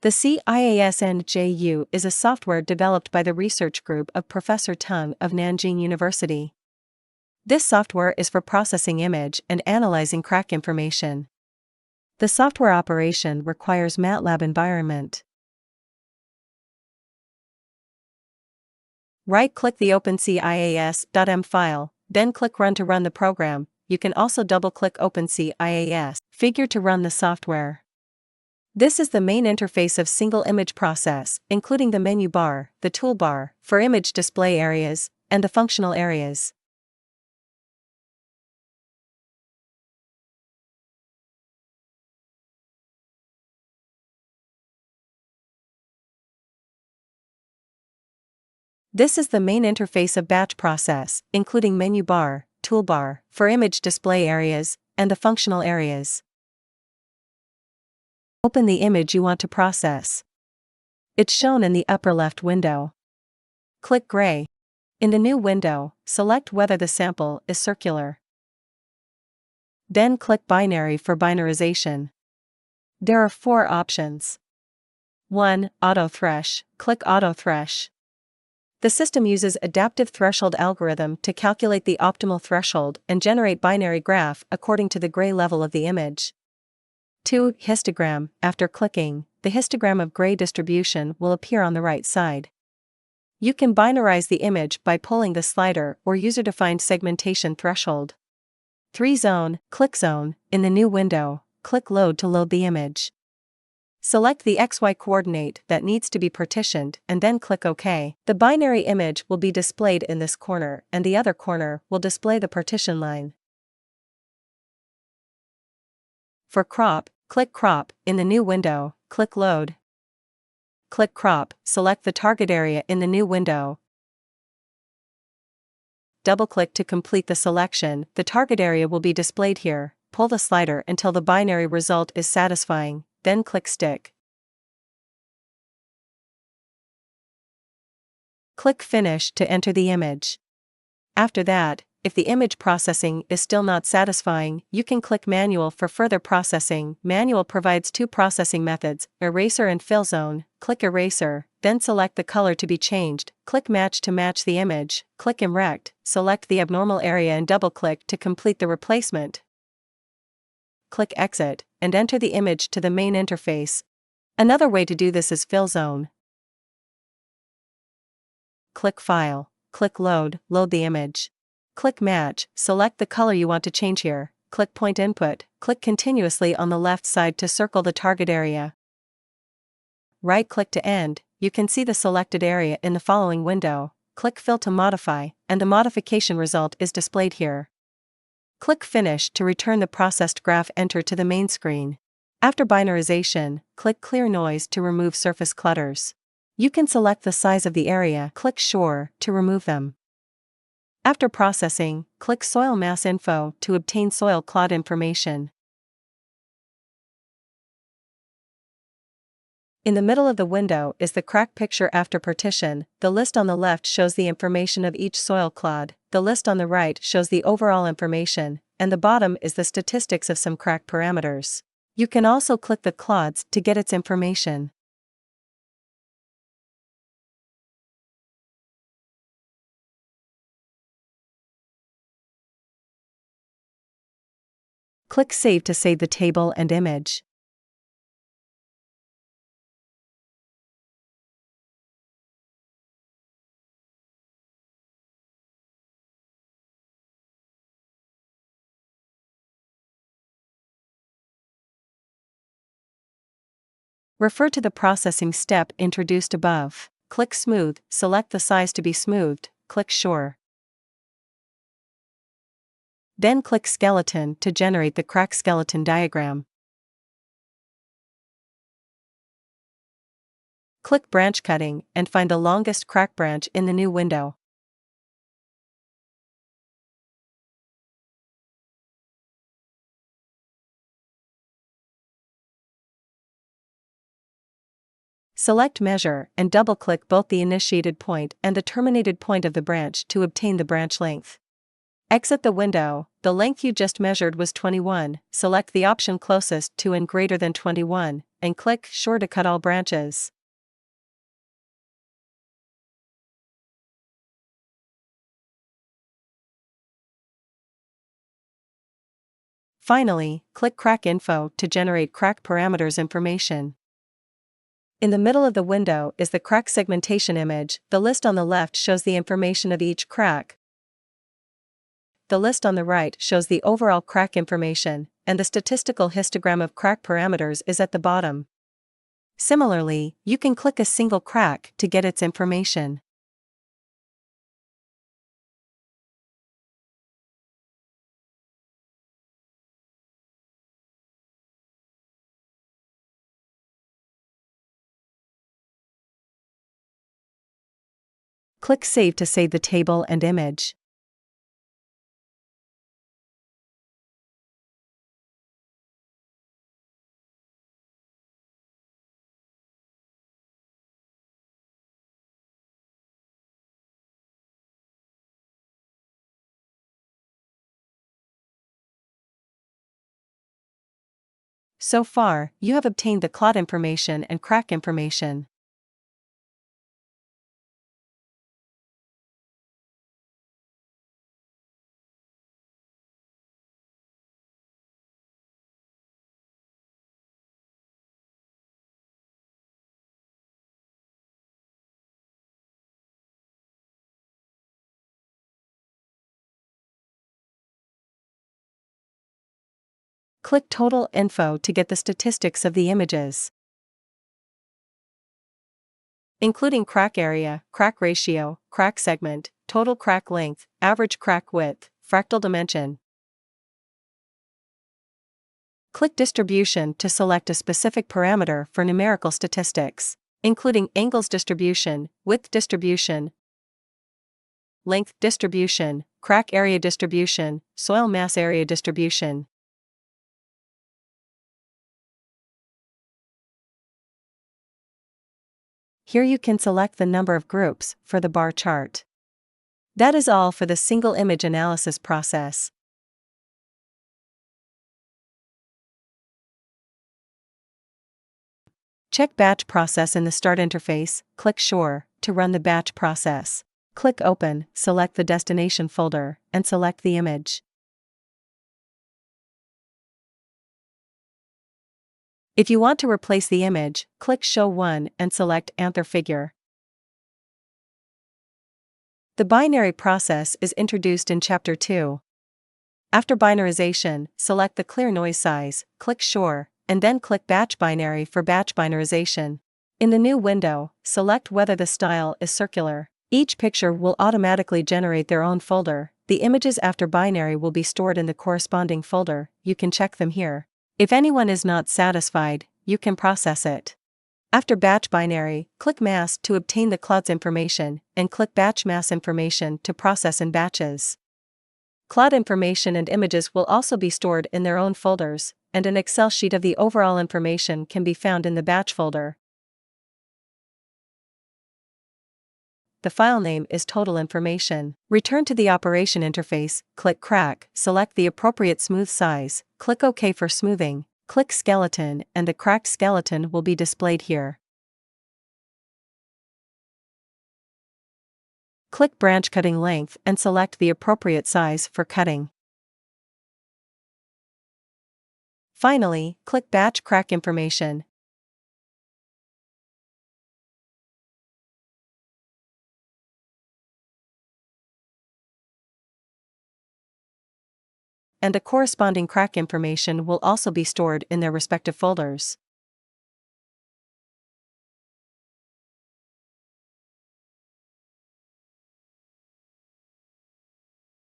The CIAS-NJU is a software developed by the research group of Professor Tung of Nanjing University. This software is for processing image and analyzing crack information. The software operation requires MATLAB environment. Right-click the open CIAS.m file, then click Run to run the program. You can also double-click Open CIAS figure to run the software. This is the main interface of single image process, including the menu bar, the toolbar for image display areas, and the functional areas. This is the main interface of batch process, including menu bar, toolbar for image display areas, and the functional areas. Open the image you want to process. It's shown in the upper left window. Click Gray. In the new window, select whether the sample is circular. Then click Binary for binarization. There are 4 options. 1. Auto Thresh. Click Auto Thresh. The system uses adaptive threshold algorithm to calculate the optimal threshold and generate binary graph according to the gray level of the image. 2. Histogram. After clicking, the histogram of gray distribution will appear on the right side. You can binarize the image by pulling the slider or user-defined segmentation threshold. 3. Zone. Click Zone. In the new window, click Load to load the image. Select the XY coordinate that needs to be partitioned and then click OK. The binary image will be displayed in this corner and the other corner will display the partition line. For crop, click Crop. In the new window, click Load. Click Crop, select the target area in the new window. Double-click to complete the selection. The target area will be displayed here. Pull the slider until the binary result is satisfying, then click Stick. Click Finish to enter the image. After that, if the image processing is still not satisfying, you can click Manual for further processing. Manual provides 2 processing methods, Eraser and Fill Zone. Click Eraser, then select the color to be changed. Click Match to match the image. Click Erect, select the abnormal area and double-click to complete the replacement. Click Exit, and enter the image to the main interface. Another way to do this is Fill Zone. Click File, click Load, load the image. Click Match, select the color you want to change here. Click Point Input, click continuously on the left side to circle the target area. Right-click to end. You can see the selected area in the following window. Click Fill to modify, and the modification result is displayed here. Click Finish to return the processed graph entered to the main screen. After binarization, click Clear Noise to remove surface clutters. You can select the size of the area. Click Sure to remove them. After processing, click Soil Mass Info to obtain soil clod information. In the middle of the window is the crack picture after partition. The list on the left shows the information of each soil clod, the list on the right shows the overall information, and the bottom is the statistics of some crack parameters. You can also click the clods to get its information. Click Save to save the table and image. Refer to the processing step introduced above. Click Smooth, select the size to be smoothed, click Sure. Then click Skeleton to generate the crack skeleton diagram. Click Branch Cutting and find the longest crack branch in the new window. Select Measure and double-click both the initiated point and the terminated point of the branch to obtain the branch length. Exit the window. The length you just measured was 21. Select the option closest to and greater than 21, and click Sure to cut all branches. Finally, click Crack Info to generate crack parameters information. In the middle of the window is the crack segmentation image. The list on the left shows the information of each crack. The list on the right shows the overall crack information, and the statistical histogram of crack parameters is at the bottom. Similarly, you can click a single crack to get its information. Click Save to save the table and image. So far, you have obtained the clot information and crack information. Click Total Info to get the statistics of the images, including crack area, crack ratio, crack segment, total crack length, average crack width, fractal dimension. Click Distribution to select a specific parameter for numerical statistics, including angles distribution, width distribution, length distribution, crack area distribution, soil mass area distribution. Here you can select the number of groups for the bar chart. That is all for the single image analysis process. Check Batch Process in the Start interface. Click Sure to run the batch process. Click Open, select the destination folder, and select the image. If you want to replace the image, click Show One and select Anther Figure. The binary process is introduced in Chapter 2. After binarization, select the clear noise size, click Sure, and then click Batch Binary for batch binarization. In the new window, select whether the style is circular. Each picture will automatically generate their own folder. The images after binary will be stored in the corresponding folder. You can check them here. If anyone is not satisfied, you can process it. After batch binary, click Mass to obtain the cloud's information, and click Batch Mass Information to process in batches. Cloud information and images will also be stored in their own folders, and an Excel sheet of the overall information can be found in the batch folder. The file name is Total Information. Return to the operation interface, click Crack, select the appropriate smooth size, click OK for smoothing, click Skeleton, and the cracked skeleton will be displayed here. Click Branch Cutting Length and select the appropriate size for cutting. Finally, click Batch Crack Information. And the corresponding crack information will also be stored in their respective folders.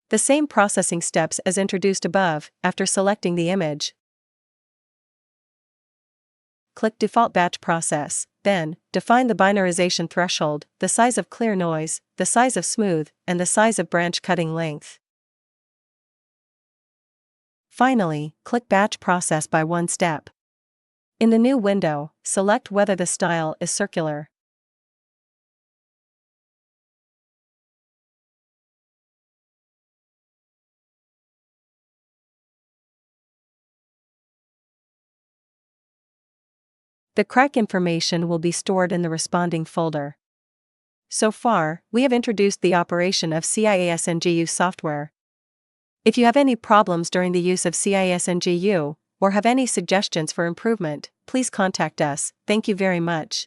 The same processing steps as introduced above. After selecting the image, click Default Batch Process, then, define the binarization threshold, the size of clear noise, the size of smooth, and the size of branch cutting length. Finally, click Batch Process by one step. In the new window, select whether the style is circular. The crack information will be stored in the responding folder. So far, we have introduced the operation of CIAS-NJU software. If you have any problems during the use of CIAS-NJU, or have any suggestions for improvement, please contact us. Thank you very much.